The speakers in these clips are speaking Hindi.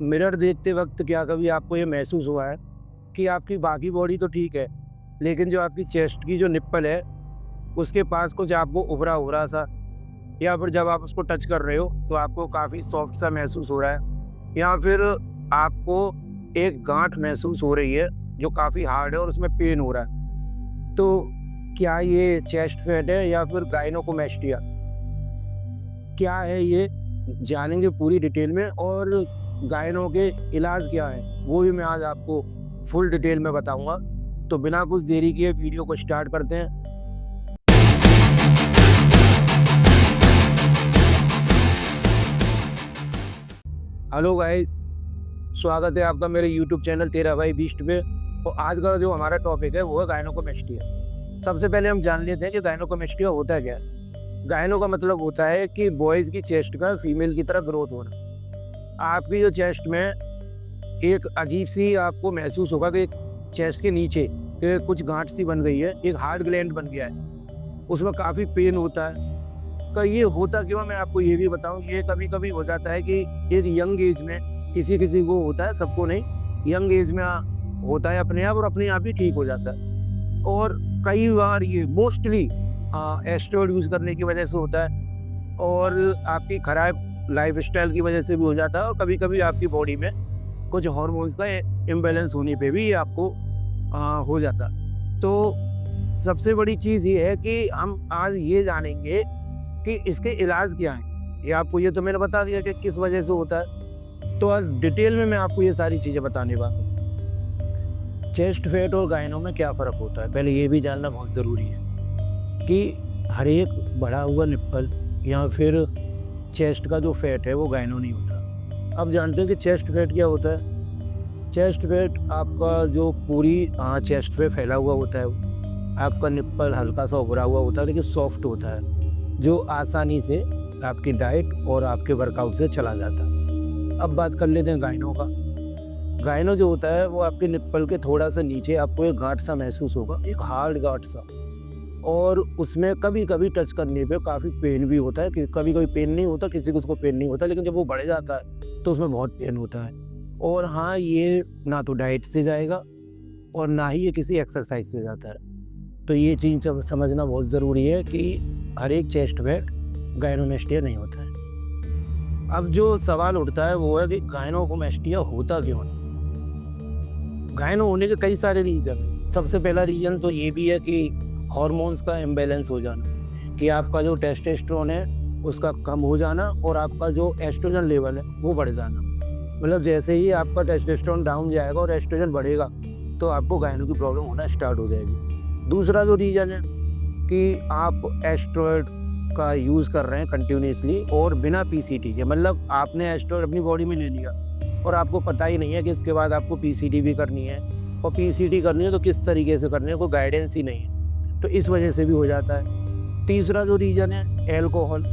मिरर देखते वक्त क्या कभी आपको ये महसूस हुआ है कि आपकी बाकी बॉडी तो ठीक है, लेकिन जो आपकी चेस्ट की जो निप्पल है, उसके पास कुछ आपको उभरा-उभरा सा, या फिर जब आप उसको टच कर रहे हो तो आपको काफ़ी सॉफ्ट सा महसूस हो रहा है, या फिर आपको एक गाँठ महसूस हो रही है जो काफ़ी हार्ड है और उसमें पेन हो रहा है। तो क्या ये चेस्ट फैट है या फिर गायनेकोमेस्टिया? क्या है ये, जानेंगे पूरी डिटेल में, और गायनों के इलाज क्या हैं वो भी मैं आज आपको फुल डिटेल में बताऊंगा। तो बिना कुछ देरी किए वीडियो को स्टार्ट करते हैं। हेलो गाइस, स्वागत है आपका मेरे यूट्यूब चैनल तेरा भाई बीस्ट पे। तो आज का जो हमारा टॉपिक है वो है गायनेकोमेस्टिया। सबसे पहले हम जान लेते हैं कि गायनेकोमेस्टिया होता क्या है। गायनो का मतलब होता है कि बॉयज़ की चेस्ट का फीमेल की तरह ग्रोथ होना। आपकी जो चेस्ट में एक अजीब सी आपको महसूस होगा कि चेस्ट के नीचे कुछ गांठ सी बन गई है, एक हार्ड ग्लैंड बन गया है, उसमें काफ़ी पेन होता है। का ये होता क्यों, मैं आपको ये भी बताऊं। ये कभी कभी हो जाता है कि एक यंग एज में किसी किसी को होता है, सबको नहीं, यंग एज में होता है अपने आप, और अपने आप ही ठीक हो जाता है। और कई बार ये मोस्टली एस्टेरॉयड यूज़ करने की वजह से होता है, और आपकी खराब लाइफस्टाइल की वजह से भी हो जाता है, और कभी कभी आपकी बॉडी में कुछ हार्मोन्स का इम्बैलेंस होने पे भी ये आपको हो जाता है। तो सबसे बड़ी चीज़ ये है कि हम आज ये जानेंगे कि इसके इलाज क्या हैं। ये आपको, ये तो मैंने बता दिया कि किस वजह से होता है, तो आज डिटेल में मैं आपको ये सारी चीज़ें बताने वाला हूँ। चेस्ट फैट और गायनों में क्या फ़र्क होता है, पहले ये भी जानना बहुत ज़रूरी है कि हर एक बढ़ा हुआ निप्पल या फिर चेस्ट का जो फैट है वो गायनो नहीं होता। अब जानते हैं कि चेस्ट फैट क्या होता है। चेस्ट फैट आपका जो पूरी चेस्ट पे फैला हुआ होता है, आपका निप्पल हल्का सा उभरा हुआ होता है लेकिन सॉफ्ट होता है, जो आसानी से आपकी डाइट और आपके वर्कआउट से चला जाता है। अब बात कर लेते हैं गायनों का। गायनो जो होता है वो आपके निप्पल के थोड़ा सा नीचे आपको एक गांठ सा महसूस होगा, एक हार्ड गांठ सा, और उसमें कभी कभी टच करने पे काफ़ी पेन भी होता है। कि कभी कभी पेन नहीं होता, किसी को उसको पेन नहीं होता, लेकिन जब वो बढ़ जाता है तो उसमें बहुत पेन होता है। और हाँ, ये ना तो डाइट से जाएगा और ना ही ये किसी एक्सरसाइज से जाता है। तो ये चीज़ समझना बहुत ज़रूरी है कि हर एक चेस्ट फैट गायनेकोमेस्टिया नहीं होता है। अब जो सवाल उठता है वो है कि गायनेकोमेस्टिया होता क्यों है। गायनो होने के कई सारे रीज़न हैं। सबसे पहला रीज़न तो ये भी है कि हार्मोन्स का इम्बैलेंस हो जाना, कि आपका जो टेस्टोस्टेरोन है उसका कम हो जाना और आपका जो एस्ट्रोजन लेवल है वो बढ़ जाना। मतलब जैसे ही आपका टेस्टोस्टेरोन डाउन जाएगा और एस्ट्रोजन बढ़ेगा तो आपको गायनो की प्रॉब्लम होना स्टार्ट हो जाएगी। दूसरा जो रीज़न है कि आप एस्टेरॉयड का यूज़ कर रहे हैं कंटिन्यूसली और बिना पीसीटी के, मतलब आपने एस्टेरॉयड अपनी बॉडी में ले लिया और आपको पता ही नहीं है कि इसके बाद आपको पीसीटी भी करनी है, और पीसीटी करनी है तो किस तरीके से करनी है, कोई गाइडेंस ही नहीं है, तो इस वजह से भी हो जाता है। तीसरा जो रीज़न है एल्कोहल,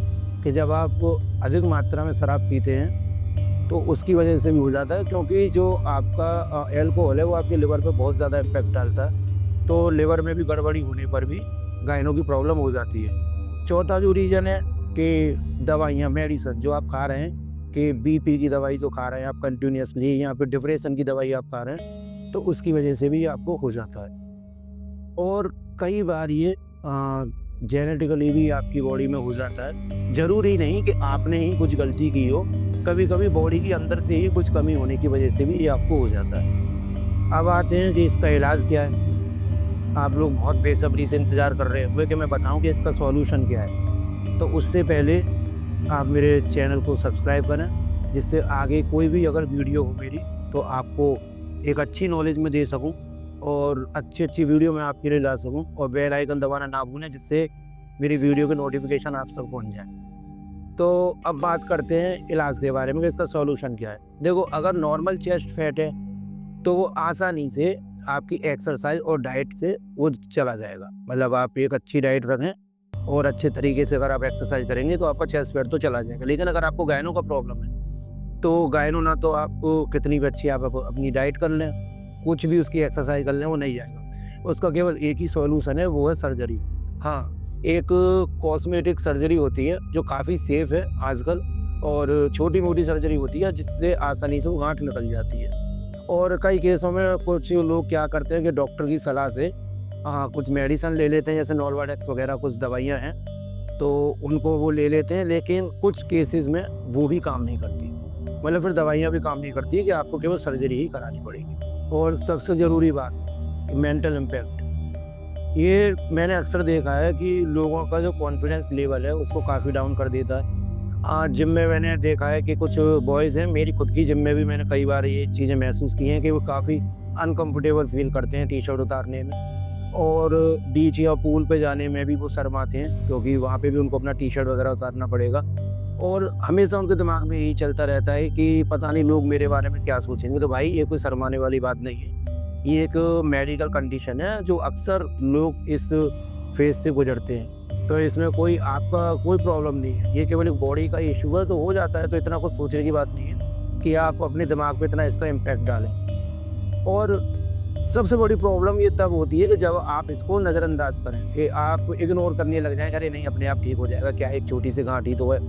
कि जब आप अधिक मात्रा में शराब पीते हैं तो उसकी वजह से भी हो जाता है, क्योंकि जो आपका एल्कोहल है वो आपके लिवर पर बहुत ज़्यादा इम्पैक्ट डालता है, तो लिवर में भी गड़बड़ी होने पर भी गायनों की प्रॉब्लम हो जाती है। चौथा जो रीज़न है कि दवाइयाँ, मेडिसिन जो आप खा रहे हैं, कि बीपी की दवाई जो खा रहे हैं आप कंटिन्यूसली, या फिर डिप्रेशन की दवाई आप खा रहे हैं, तो उसकी वजह से भी आपको हो जाता है। और कई बार ये जेनेटिकली भी आपकी बॉडी में हो जाता है। ज़रूरी नहीं कि आपने ही कुछ गलती की हो, कभी कभी बॉडी के अंदर से ही कुछ कमी होने की वजह से भी ये आपको हो जाता है। अब आते हैं कि इसका इलाज क्या है। आप लोग बहुत बेसब्री से इंतज़ार कर रहे हैं कि मैं बताऊं कि इसका सॉल्यूशन क्या है। तो उससे पहले आप मेरे चैनल को सब्सक्राइब करें, जिससे आगे कोई भी अगर वीडियो हो मेरी तो आपको एक अच्छी नॉलेज में दे सकूं और अच्छी वीडियो मैं आपके लिए ला सकूं, और बेल आइकन दबाना ना भूलें, जिससे मेरी वीडियो के नोटिफिकेशन आप तक पहुँच जाए। तो अब बात करते हैं इलाज के बारे में कि इसका सॉल्यूशन क्या है। देखो, अगर नॉर्मल चेस्ट फैट है तो वो आसानी से आपकी एक्सरसाइज और डाइट से वो चला जाएगा। मतलब आप एक अच्छी डाइट रखें और अच्छे तरीके से अगर आप एक्सरसाइज करेंगे तो आपका चेस्ट फैट तो चला जाएगा। लेकिन अगर आपको गायनो का प्रॉब्लम है तो गायनो ना तो आपको कितनी भी अच्छी आप अपनी डाइट कर लें, कुछ भी उसकी एक्सरसाइज कर लें, वो नहीं जाएगा। उसका केवल एक ही सॉल्यूशन है, वो है सर्जरी। हाँ, एक कॉस्मेटिक सर्जरी होती है जो काफ़ी सेफ़ है आजकल, और छोटी-मोटी सर्जरी होती है जिससे आसानी से वो गाँठ निकल जाती है। और कई केसों में कुछ लोग क्या करते हैं कि डॉक्टर की सलाह से कुछ मेडिसिन ले लेते हैं, जैसे नॉर्वाडेक्स वगैरह कुछ दवाइयाँ हैं, तो उनको वो ले लेते हैं, लेकिन कुछ केसेस में वो भी काम नहीं करती। मतलब फिर दवाइयाँ भी काम नहीं करती कि आपको केवल सर्जरी ही करानी पड़ेगी। और सबसे ज़रूरी बात, मेंटल इम्पैक्ट। ये मैंने अक्सर देखा है कि लोगों का जो कॉन्फिडेंस लेवल है उसको काफ़ी डाउन कर देता है। जिम में मैंने देखा है कि कुछ बॉयज़ हैं, मेरी खुद की जिम में भी मैंने कई बार ये चीज़ें महसूस की हैं कि वो काफ़ी अनकम्फर्टेबल फ़ील करते हैं टी-शर्ट उतारने में, और बीच या पूल पे जाने में भी वो शर्माते हैं, क्योंकि वहाँ पे भी उनको अपना टी-शर्ट वगैरह उतारना पड़ेगा। और हमेशा उनके दिमाग में यही चलता रहता है कि पता नहीं लोग मेरे बारे में क्या सोचेंगे। तो भाई ये कोई शर्माने वाली बात नहीं है। ये एक मेडिकल कंडीशन है जो अक्सर लोग इस फेज़ से गुज़रते हैं। तो इसमें कोई आपका कोई प्रॉब्लम नहीं है। ये केवल एक बॉडी का इश्यू है, तो हो जाता है, तो इतना कुछ सोचने की बात नहीं है कि आप अपने दिमाग पे इतना इसका इम्पैक्ट डालें। और सबसे बड़ी प्रॉब्लम ये तब होती है कि जब आप इसको नज़रअंदाज करें, कि आप इग्नोर करने लग जाएँ, अरे नहीं अपने आप ठीक हो जाएगा, क्या है एक छोटी सी गाँठ ही तो है।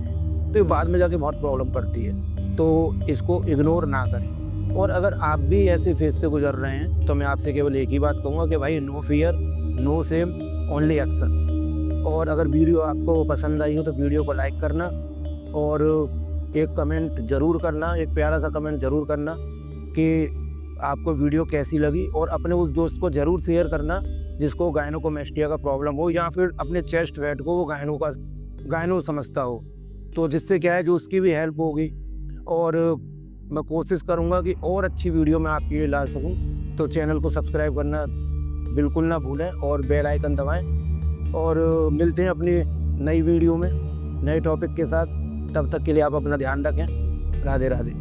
तो ये बाद में जाके बहुत प्रॉब्लम करती है। तो इसको इग्नोर ना करें। और अगर आप भी ऐसे फेज़ से गुज़र रहे हैं, तो मैं आपसे केवल एक ही बात कहूँगा कि भाई no fear, no shame, only action. और अगर वीडियो आपको पसंद आई हो तो वीडियो को लाइक करना, और एक कमेंट ज़रूर करना, एक प्यारा-सा कमेंट ज़रूर करना कि आपको वीडियो कैसी लगी, और अपने उस दोस्त को ज़रूर शेयर करना जिसको गायनेकोमेस्टिया का प्रॉब्लम हो, या फिर अपने चेस्ट फैट को वो गायनो समझता हो। तो जिससे क्या है कि उसकी भी हेल्प होगी, और मैं कोशिश करूँगा कि और अच्छी वीडियो मैं आपके लिए ला सकूँ। तो चैनल को सब्सक्राइब करना बिल्कुल ना भूलें और बेल आइकन दबाएँ, और मिलते हैं अपनी नई वीडियो में नए टॉपिक के साथ। तब तक के लिए आप अपना ध्यान रखें। राधे राधे।